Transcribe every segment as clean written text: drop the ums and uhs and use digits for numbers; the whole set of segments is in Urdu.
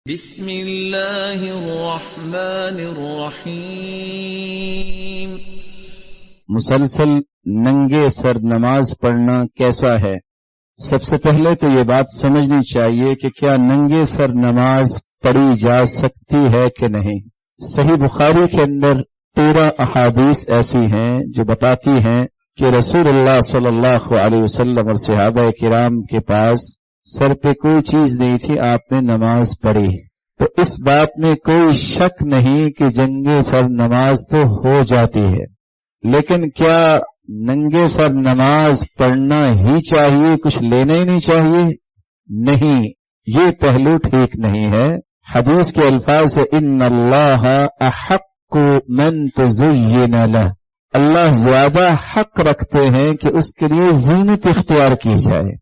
بسم اللہ الرحمن الرحیم۔ مسلسل ننگے سر نماز پڑھنا کیسا ہے؟ سب سے پہلے تو یہ بات سمجھنی چاہیے کہ کیا ننگے سر نماز پڑھی جا سکتی ہے کہ نہیں۔ صحیح بخاری کے اندر 13 احادیث ایسی ہیں جو بتاتی ہیں کہ رسول اللہ صلی اللہ علیہ وسلم اور صحابہ کرام کے پاس سر پہ کوئی چیز نہیں تھی، آپ نے نماز پڑھی۔ تو اس بات میں کوئی شک نہیں کہ ننگے سر نماز تو ہو جاتی ہے، لیکن کیا ننگے سر نماز پڑھنا ہی چاہیے، کچھ لینا ہی نہیں چاہیے؟ نہیں، یہ پہلو ٹھیک نہیں ہے۔ حدیث کے الفاظ سے ان اللہ احق من تزین لہ، اللہ زیادہ حق رکھتے ہیں کہ اس کے لیے زینت اختیار کی جائے۔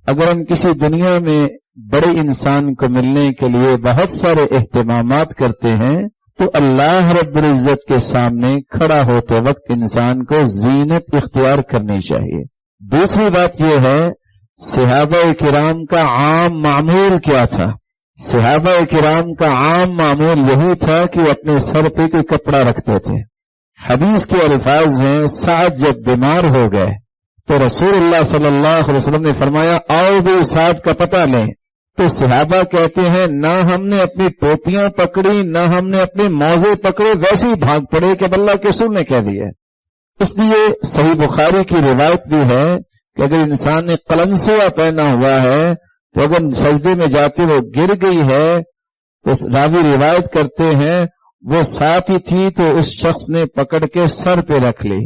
اگر ہم کسی دنیا میں بڑے انسان کو ملنے کے لیے بہت سارے اہتمامات کرتے ہیں تو اللہ رب العزت کے سامنے کھڑا ہوتے وقت انسان کو زینت اختیار کرنی چاہیے۔ دوسری بات یہ ہے، صحابہ کرام کا عام معمول کیا تھا؟ صحابہ کرام کا عام معمول یہی تھا کہ وہ اپنے سر پہ کوئی کپڑا رکھتے تھے۔ حدیث کے الفاظ ہیں، سعد جب بیمار ہو گئے تو رسول اللہ صلی اللہ علیہ وسلم نے فرمایا آؤ بھی سعد کا پتہ لیں۔ تو صحابہ کہتے ہیں نہ ہم نے اپنی ٹوپیاں پکڑی نہ ہم نے اپنے موزے پکڑے، ویسے ہی بھاگ پڑے کہ اللہ کے رسول نے کہہ دیا۔ اس لیے صحیح بخاری کی روایت بھی ہے کہ اگر انسان نے قلنسوہ پہنا ہوا ہے تو اگر سجدے میں جاتے وہ گر گئی ہے تو راوی روایت کرتے ہیں وہ ساتھ ہی تھی تو اس شخص نے پکڑ کے سر پہ رکھ لی۔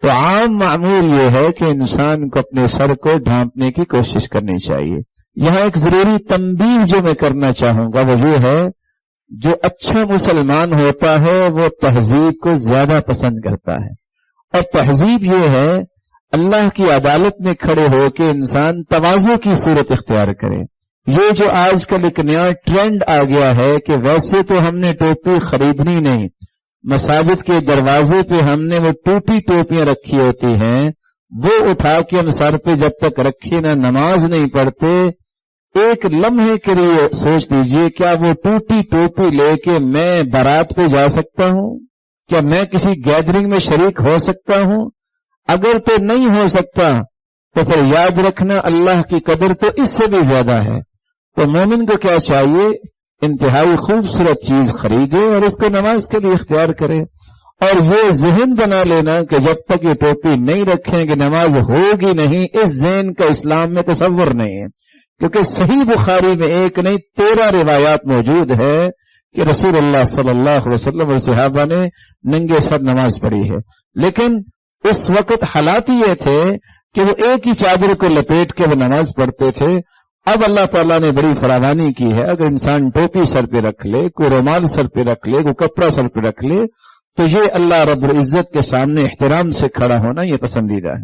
تو عام معمول یہ ہے کہ انسان کو اپنے سر کو ڈھانپنے کی کوشش کرنی چاہیے۔ یہاں ایک ضروری تنبیہ جو میں کرنا چاہوں گا وہ یہ ہے، جو اچھا مسلمان ہوتا ہے وہ تہذیب کو زیادہ پسند کرتا ہے، اور تہذیب یہ ہے اللہ کی عدالت میں کھڑے ہو کے انسان تواضع کی صورت اختیار کرے۔ یہ جو آج کل ایک نیا ٹرینڈ آ گیا ہے کہ ویسے تو ہم نے ٹوپی خریدنی نہیں، مساجد کے دروازے پہ ہم نے وہ ٹوٹی ٹوپیاں رکھی ہوتی ہیں، وہ اٹھا کے ہم سر پہ جب تک رکھے نہ نماز نہیں پڑھتے۔ ایک لمحے کے لیے سوچ لیجئے، کیا وہ ٹوٹی ٹوپی لے کے میں بارات پہ جا سکتا ہوں؟ کیا میں کسی گیدرنگ میں شریک ہو سکتا ہوں؟ اگر تو نہیں ہو سکتا تو پھر یاد رکھنا اللہ کی قدر تو اس سے بھی زیادہ ہے۔ تو مومن کو کیا چاہیے؟ انتہائی خوبصورت چیز خریدے اور اس کو نماز کے لیے اختیار کرے، اور یہ ذہن بنا لینا کہ جب تک یہ ٹوپی نہیں رکھیں گے نماز ہوگی نہیں، اس ذہن کا اسلام میں تصور نہیں ہے، کیونکہ صحیح بخاری میں ایک نہیں 13 روایات موجود ہے کہ رسول اللہ صلی اللہ علیہ وسلم اور صحابہ نے ننگے سر نماز پڑھی ہے۔ لیکن اس وقت حالات یہ تھے کہ وہ ایک ہی چادر کو لپیٹ کے وہ نماز پڑھتے تھے۔ اب اللہ تعالیٰ نے بڑی فراوانی کی ہے، اگر انسان ٹوپی سر پہ رکھ لے، کوئی رومال سر پہ رکھ لے، کوئی کپڑا سر پہ رکھ لے، تو یہ اللہ رب العزت کے سامنے احترام سے کھڑا ہونا یہ پسندیدہ ہے۔